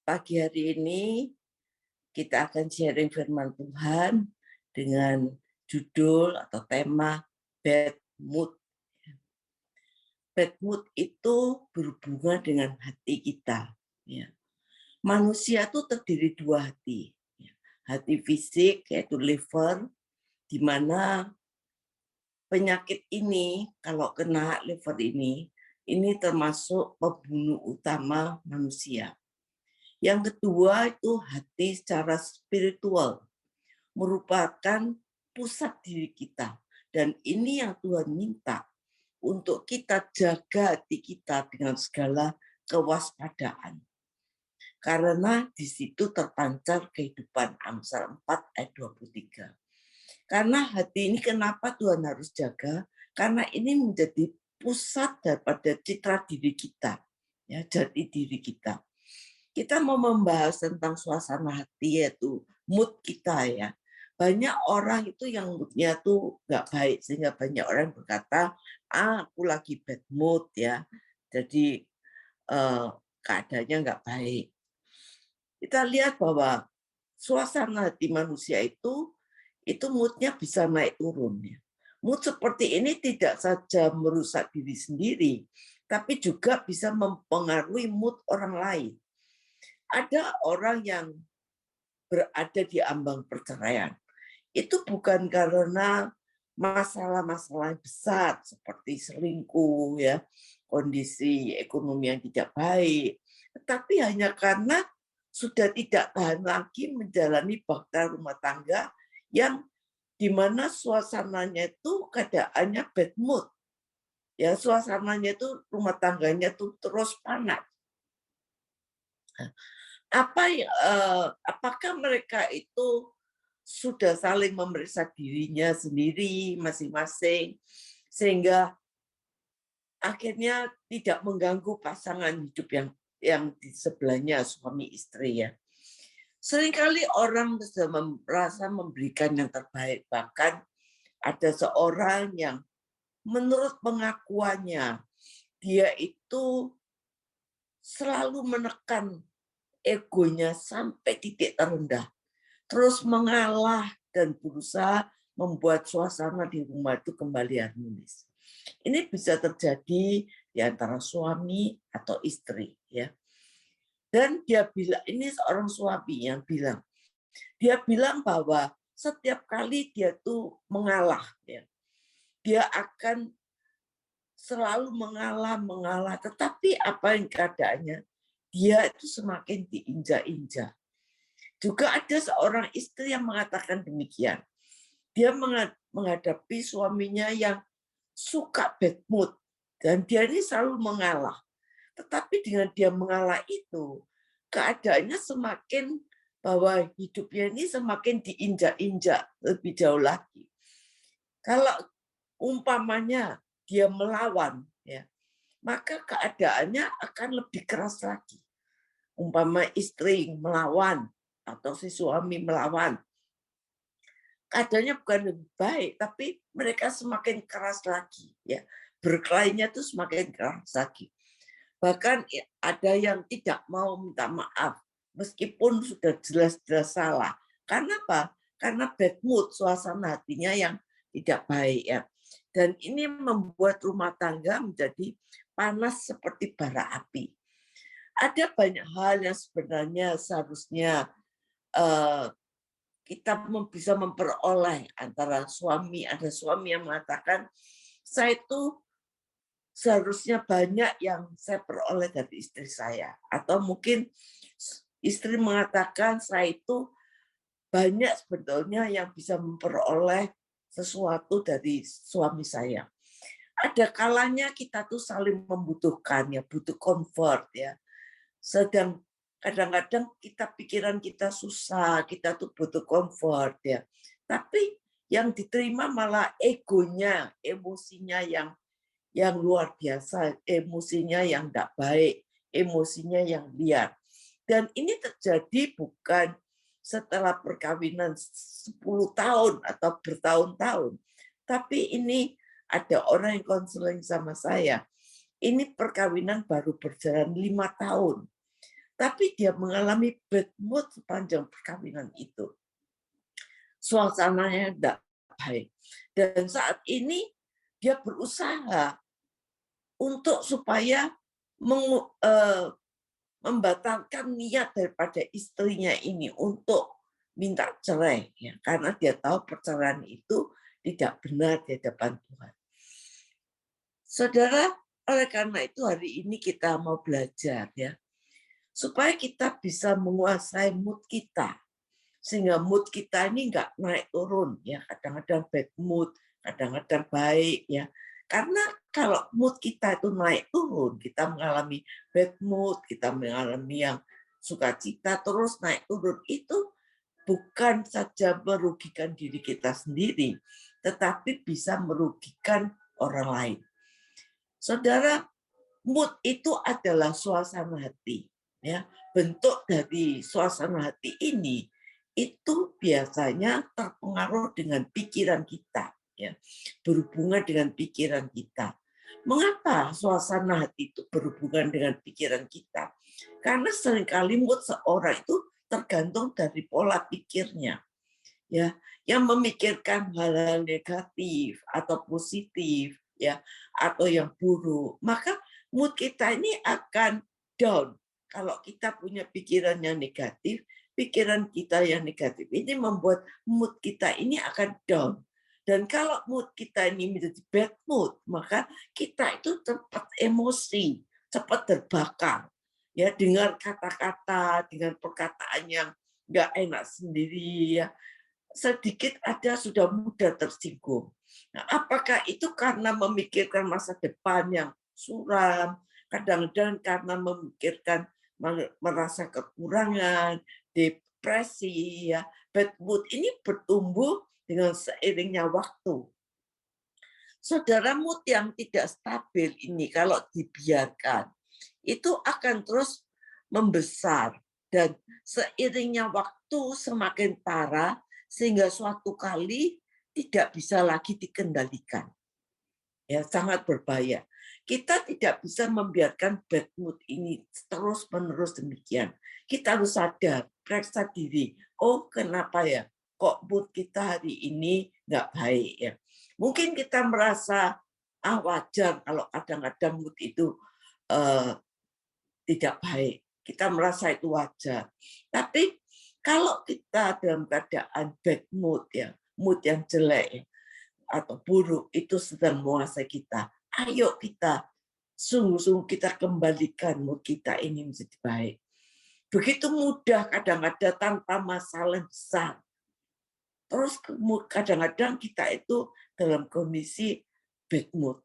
Pagi hari ini kita akan sharing firman Tuhan dengan judul atau tema bad mood. Bad mood itu berhubungan dengan hati kita. Ya. Manusia itu terdiri dua hati. Ya. Hati fisik yaitu liver, di mana penyakit ini kalau kena liver ini termasuk pembunuh utama manusia. Yang kedua itu hati secara spiritual, merupakan pusat diri kita. Dan ini yang Tuhan minta untuk kita jaga hati kita dengan segala kewaspadaan. Karena di situ terpancar kehidupan. Amsal 4 ayat 23. Karena hati ini kenapa Tuhan harus jaga? Karena ini menjadi pusat daripada citra diri kita, ya, jati diri kita. Kita mau membahas tentang suasana hati, yaitu mood kita ya. Banyak orang itu yang moodnya tuh nggak baik, sehingga banyak orang berkata, aku lagi bad mood ya. Jadi keadaannya nggak baik. Kita lihat bahwa suasana hati manusia itu moodnya bisa naik turun ya. Mood seperti ini tidak saja merusak diri sendiri, tapi juga bisa mempengaruhi mood orang lain. Ada orang yang berada di ambang perceraian. Itu bukan karena masalah-masalah besar seperti selingkuh, ya, kondisi ekonomi yang tidak baik, tetapi hanya karena sudah tidak tahan lagi menjalani bakta rumah tangga yang di mana suasananya itu keadaannya bad mood. Ya, suasananya itu rumah tangganya itu terus panas. Apakah mereka itu sudah saling memeriksa dirinya sendiri masing-masing sehingga akhirnya tidak mengganggu pasangan hidup yang di sebelahnya, suami istri ya. Seringkali orang bisa merasa memberikan yang terbaik, bahkan ada seorang yang menurut pengakuannya dia itu selalu menekan egonya sampai titik terendah, terus mengalah dan berusaha membuat suasana di rumah itu kembali harmonis. Ini bisa terjadi di antara suami atau istri, ya. Dan dia bilang, ini seorang suami yang bilang, dia bilang bahwa setiap kali dia tuh mengalah, ya, dia akan selalu mengalah, tetapi apa yang keadaannya, dia itu semakin diinjak-injak. Juga ada seorang istri yang mengatakan demikian. Dia menghadapi suaminya yang suka bad mood, dan dia ini selalu mengalah. Tetapi dengan dia mengalah itu, keadaannya semakin bahwa hidupnya ini semakin diinjak-injak lebih jauh lagi. Kalau umpamanya dia melawan, ya, maka keadaannya akan lebih keras lagi. Umpama istri melawan atau si suami melawan, keadaannya bukan lebih baik, tapi mereka semakin keras lagi, ya, berkelainya tuh semakin keras lagi. Bahkan ada yang tidak mau minta maaf meskipun sudah jelas-jelas salah. Karena apa? Karena bad mood, suasana hatinya yang tidak baik ya. Dan ini membuat rumah tangga menjadi panas seperti bara api. Ada banyak hal yang sebenarnya seharusnya kita bisa memperoleh antara suami. Ada suami yang mengatakan, saya itu seharusnya banyak yang saya peroleh dari istri saya. Atau mungkin istri mengatakan, saya itu banyak sebetulnya yang bisa memperoleh sesuatu dari suami saya. Ada kalanya kita tuh saling membutuhkan, ya, butuh comfort ya. Sedang kadang-kadang pikiran kita susah, kita tuh butuh comfort ya. Tapi yang diterima malah egonya, emosinya yang luar biasa, emosinya yang tidak baik, emosinya yang liar. Dan ini terjadi bukan setelah perkawinan 10 tahun atau bertahun-tahun. Tapi ini ada orang yang konseling sama saya. Ini perkawinan baru berjalan 5 tahun. Tapi dia mengalami bad mood sepanjang perkawinan itu. Suasananya tidak baik. Dan saat ini dia berusaha untuk supaya membatalkan niat daripada istrinya ini untuk minta cerai, ya, karena dia tahu perceraian itu tidak benar di hadapan Tuhan. Saudara, oleh karena itu hari ini kita mau belajar, ya, supaya kita bisa menguasai mood kita, sehingga mood kita ini nggak naik turun, ya, kadang-kadang bad mood, kadang-kadang baik, ya. Karena kalau mood kita itu naik turun, kita mengalami bad mood, kita mengalami yang sukacita terus naik turun, itu bukan saja merugikan diri kita sendiri, tetapi bisa merugikan orang lain. Saudara, mood itu adalah suasana hati. Ya, bentuk dari suasana hati ini itu biasanya terpengaruh dengan pikiran kita, ya, berhubungan dengan pikiran kita. Mengapa suasana hati itu berhubungan dengan pikiran kita? Karena seringkali mood seorang itu tergantung dari pola pikirnya, ya, yang memikirkan hal-hal negatif atau positif, ya, atau yang buruk, maka mood kita ini akan down. Kalau kita punya pikiran yang negatif, pikiran kita yang negatif ini membuat mood kita ini akan down. Dan kalau mood kita ini menjadi bad mood, maka kita itu cepat emosi, cepat terbakar. Ya, dengar kata-kata, dengan perkataan yang nggak enak sendiri, ya, sedikit ada sudah mudah tersinggung. Nah, apakah itu karena memikirkan masa depan yang suram, kadang-kadang karena memikirkan merasa kekurangan, depresi, ya, bad mood ini bertumbuh dengan seiringnya waktu. Saudara, mood yang tidak stabil ini kalau dibiarkan, itu akan terus membesar dan seiringnya waktu semakin parah sehingga suatu kali tidak bisa lagi dikendalikan. Ya, sangat berbahaya. Kita tidak bisa membiarkan bad mood ini terus-menerus demikian. Kita harus sadar, periksa diri. Oh, kenapa ya? Kok mood kita hari ini nggak baik ya? Mungkin kita merasa wajar kalau kadang-kadang mood itu tidak baik. Kita merasa itu wajar. Tapi kalau kita dalam keadaan bad mood, ya, mood yang jelek, ya, atau buruk itu sedang menguasai kita, ayo kita sungguh-sungguh kita kembalikan mood kita ini menjadi baik. Begitu mudah kadang-kadang tanpa masalah besar. Terus kadang-kadang kita itu dalam kondisi bad mood.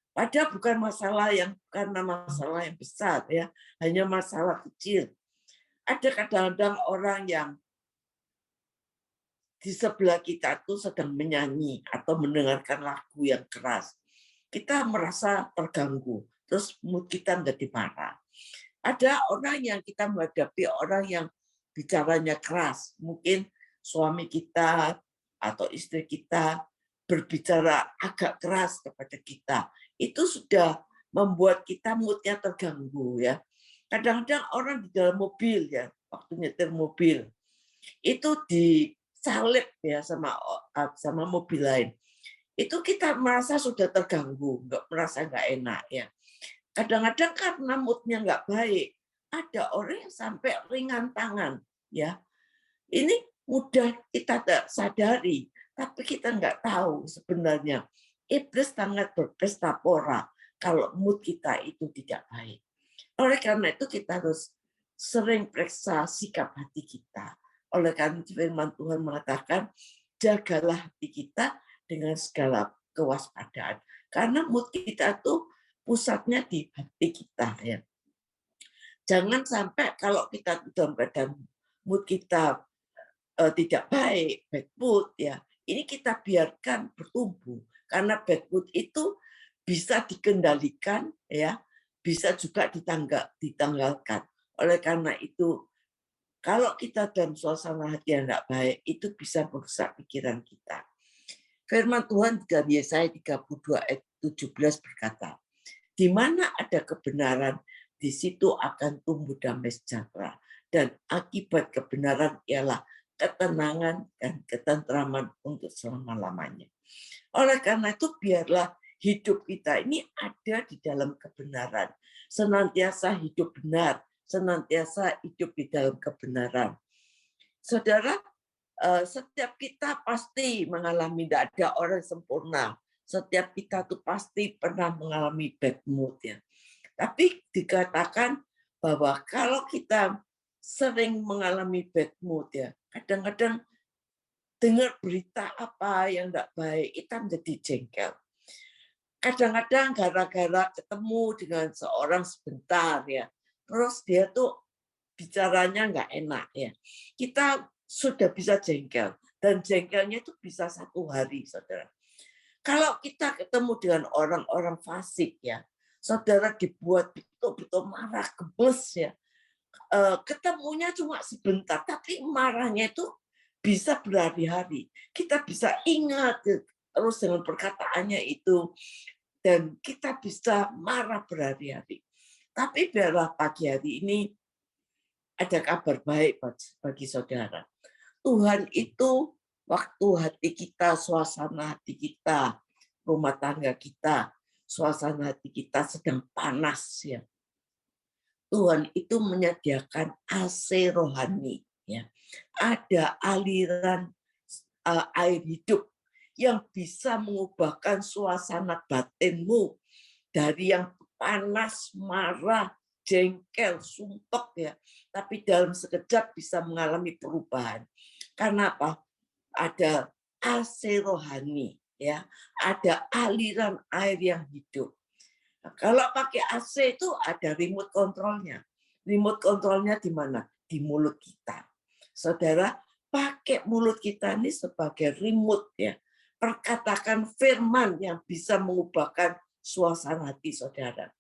Padahal bukan masalah yang karena masalah yang besar, ya, hanya masalah kecil. Ada kadang-kadang orang yang di sebelah kita tuh sedang menyanyi atau mendengarkan lagu yang keras. Kita merasa terganggu, terus mood kita menjadi marah. Ada orang yang kita menghadapi orang yang bicaranya keras, mungkin suami kita atau istri kita berbicara agak keras kepada kita. Itu sudah membuat kita moodnya terganggu, ya. Kadang-kadang orang di dalam mobil, ya, waktu nyetir mobil, itu disalip, ya, sama mobil lain. Itu kita merasa sudah terganggu, merasa nggak enak, ya. Kadang-kadang karena moodnya nggak baik, ada orang yang sampai ringan tangan, ya. Ini mudah kita tak sadari, tapi kita nggak tahu sebenarnya iblis sangat berpesta pora kalau mood kita itu tidak baik. Oleh karena itu kita harus sering periksa sikap hati kita. Oleh karena firman Tuhan mengatakan, jagalah hati kita dengan segala kewaspadaan. Karena mood kita itu pusatnya di hati kita, ya. Jangan sampai kalau kita dalam keadaan mood kita tidak baik, bad mood, ya, ini kita biarkan bertumbuh. Karena bad mood itu bisa dikendalikan, ya, bisa juga ditanggalkan. Oleh karena itu, kalau kita dalam suasana hati yang tidak baik, itu bisa merusak pikiran kita. Firman Tuhan dalam Yesaya 32 ayat 17 berkata, di mana ada kebenaran, di situ akan tumbuh damai sejahtera. Dan akibat kebenaran ialah ketenangan dan ketentraman untuk selama-lamanya. Oleh karena itu, biarlah hidup kita ini ada di dalam kebenaran. Senantiasa hidup benar, senantiasa hidup di dalam kebenaran. Saudara, setiap kita pasti mengalami, tidak ada orang sempurna. Setiap kita tuh pasti pernah mengalami bad mood ya. Tapi dikatakan bahwa kalau kita sering mengalami bad mood ya, kadang-kadang dengar berita apa yang tidak baik, kita menjadi jengkel. Kadang-kadang gara-gara ketemu dengan seorang sebentar ya, terus dia tuh bicaranya nggak enak ya, kita sudah bisa jengkel, dan jengkelnya itu bisa 1 hari, saudara. Kalau kita ketemu dengan orang-orang fasik ya, saudara, dibuat betul-betul marah, gemes ya, ketemunya cuma sebentar, tapi marahnya itu bisa berhari-hari. Kita bisa ingat terus dengan perkataannya itu, dan kita bisa marah berhari-hari. Tapi biarlah pagi hari ini ada kabar baik bagi saudara. Tuhan itu waktu hati kita, suasana hati kita, rumah tangga kita, suasana hati kita sedang panas ya, Tuhan itu menyediakan AC rohani ya. Ada aliran air hidup yang bisa mengubahkan suasana batinmu dari yang panas, marah, jengkel, sumpek ya, tapi dalam sekejap bisa mengalami perubahan. Karena apa? Ada AC rohani ya, ada aliran air yang hidup. Nah, kalau pakai AC itu ada remote kontrolnya. Remote kontrolnya di mana? Di mulut kita. Saudara, pakai mulut kita ini sebagai remote ya. Perkatakan firman yang bisa mengubahkan suasana hati saudara.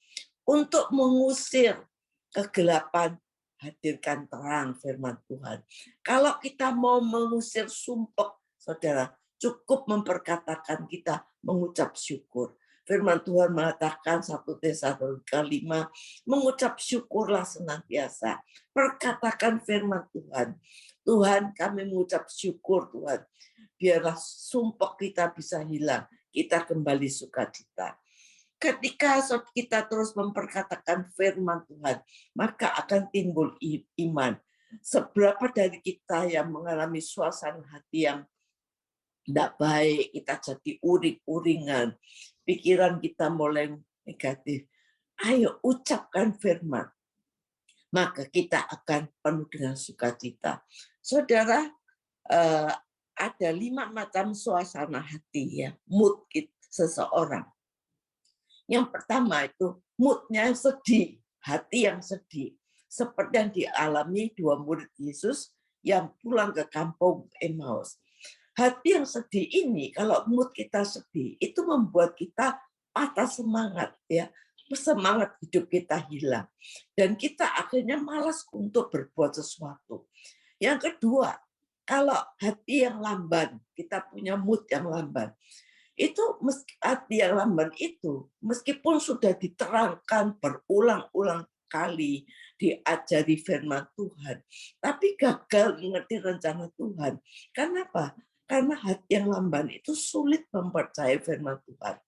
Untuk mengusir kegelapan, hadirkan terang firman Tuhan. Kalau kita mau mengusir sumpek, saudara, cukup memperkatakan kita mengucap syukur. Firman Tuhan mengatakan 1 Tesalonika 5, mengucap syukurlah senantiasa. Perkatakan firman Tuhan. Tuhan, kami mengucap syukur Tuhan. Biarlah sumpek kita bisa hilang. Kita kembali sukacita. Ketika kita terus memperkatakan firman Tuhan, maka akan timbul iman. Seberapa dari kita yang mengalami suasana hati yang tidak baik, kita jadi uring-uringan, pikiran kita mulai negatif. Ayo ucapkan firman, maka kita akan penuh dengan sukacita. Saudara, ada 5 macam suasana hati ya, mood seseorang. Yang pertama itu moodnya sedih, hati yang sedih. Seperti yang dialami 2 murid Yesus yang pulang ke kampung Emmaus. Hati yang sedih ini, kalau mood kita sedih, itu membuat kita patah semangat ya. Semangat hidup kita hilang. Dan kita akhirnya malas untuk berbuat sesuatu. Yang kedua, kalau hati yang lamban, kita punya mood yang lamban. Itu hati yang lamban itu, meskipun sudah diterangkan berulang-ulang kali, diajari firman Tuhan, tapi gagal mengerti rencana Tuhan. Kenapa? Karena hati yang lamban itu sulit mempercayai firman Tuhan.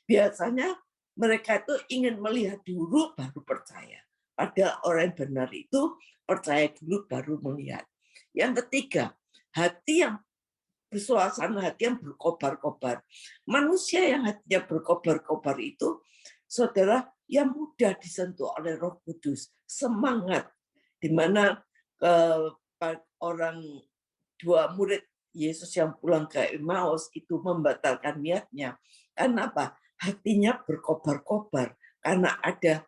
Biasanya mereka itu ingin melihat dulu baru percaya. Padahal orang yang benar itu percaya dulu baru melihat. Yang ketiga, hati yang bersuasana hati yang berkobar-kobar. Manusia yang hatinya berkobar-kobar itu, saudara, yang mudah disentuh oleh Roh Kudus. Semangat. Di mana orang 2 murid Yesus yang pulang ke Emmaus itu membatalkan niatnya. Karena apa? Hatinya berkobar-kobar. Karena ada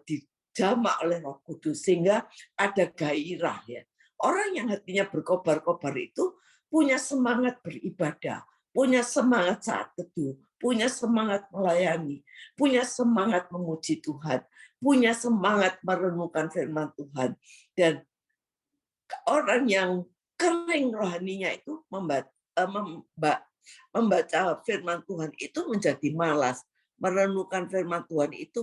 dijamak oleh Roh Kudus. Sehingga ada gairah. Ya. Orang yang hatinya berkobar-kobar itu punya semangat beribadah, punya semangat saat teduh, punya semangat melayani, punya semangat memuji Tuhan, punya semangat merenungkan firman Tuhan. Dan orang yang kering rohaninya itu membaca firman Tuhan itu menjadi malas. Merenungkan firman Tuhan itu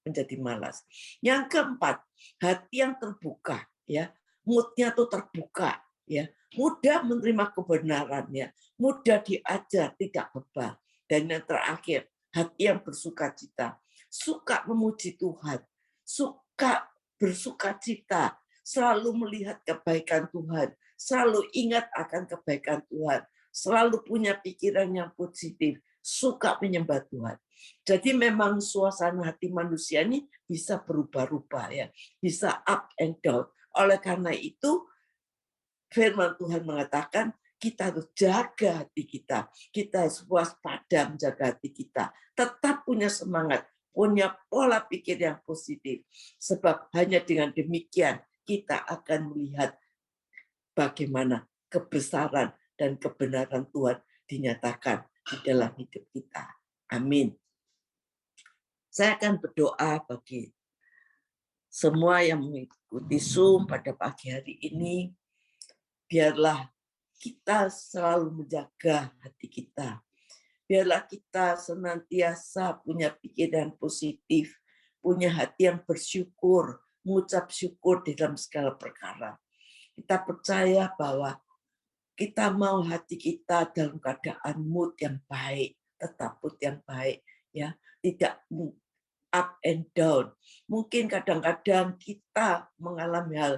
menjadi malas. Yang keempat, hati yang terbuka, ya, moodnya tuh terbuka, ya, mudah menerima kebenarannya, mudah diajar, tidak bebal. Dan yang terakhir, hati yang bersukacita, suka memuji Tuhan, suka bersukacita, selalu melihat kebaikan Tuhan, selalu ingat akan kebaikan Tuhan, selalu punya pikiran yang positif, suka menyembah Tuhan. Jadi memang suasana hati manusia ini bisa berubah-ubah, ya, bisa up and down. Oleh karena itu, firman Tuhan mengatakan kita harus jaga hati kita. Kita harus waspada menjaga hati kita. Tetap punya semangat, punya pola pikir yang positif. Sebab hanya dengan demikian kita akan melihat bagaimana kebesaran dan kebenaran Tuhan dinyatakan di dalam hidup kita. Amin. Saya akan berdoa bagi semua yang mengikuti Zoom pada pagi hari ini. Biarlah kita selalu menjaga hati kita. Biarlah kita senantiasa punya pikiran positif, punya hati yang bersyukur, mengucap syukur di dalam segala perkara. Kita percaya bahwa kita mau hati kita dalam keadaan mood yang baik, tetap mood yang baik, ya, tidak up and down. Mungkin kadang-kadang kita mengalami hal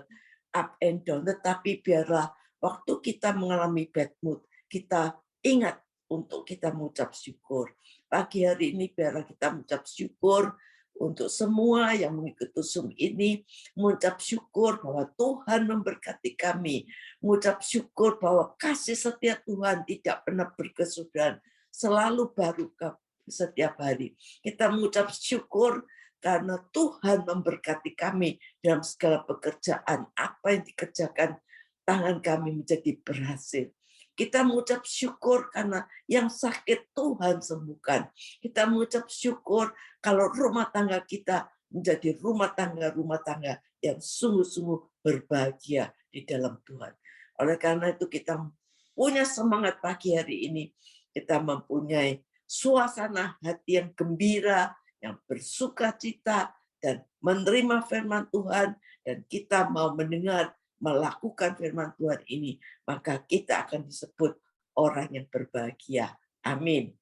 up and down, tetapi biarlah waktu kita mengalami bad mood, kita ingat untuk kita mengucap syukur. Pagi hari ini biarlah kita mengucap syukur untuk semua yang mengikuti Zoom ini, mengucap syukur bahwa Tuhan memberkati kami, mengucap syukur bahwa kasih setia Tuhan tidak pernah berkesudahan, selalu baru setiap hari. Kita mengucap syukur karena Tuhan memberkati kami dalam segala pekerjaan, apa yang dikerjakan tangan kami menjadi berhasil. Kita mengucap syukur karena yang sakit Tuhan sembuhkan. Kita mengucap syukur kalau rumah tangga kita menjadi rumah tangga yang sungguh-sungguh berbahagia di dalam Tuhan. Oleh karena itu kita punya semangat pagi hari ini. Kita mempunyai suasana hati yang gembira, yang bersukacita, dan menerima firman Tuhan, dan kita mau mendengar, melakukan firman Tuhan ini, maka kita akan disebut orang yang berbahagia. Amin.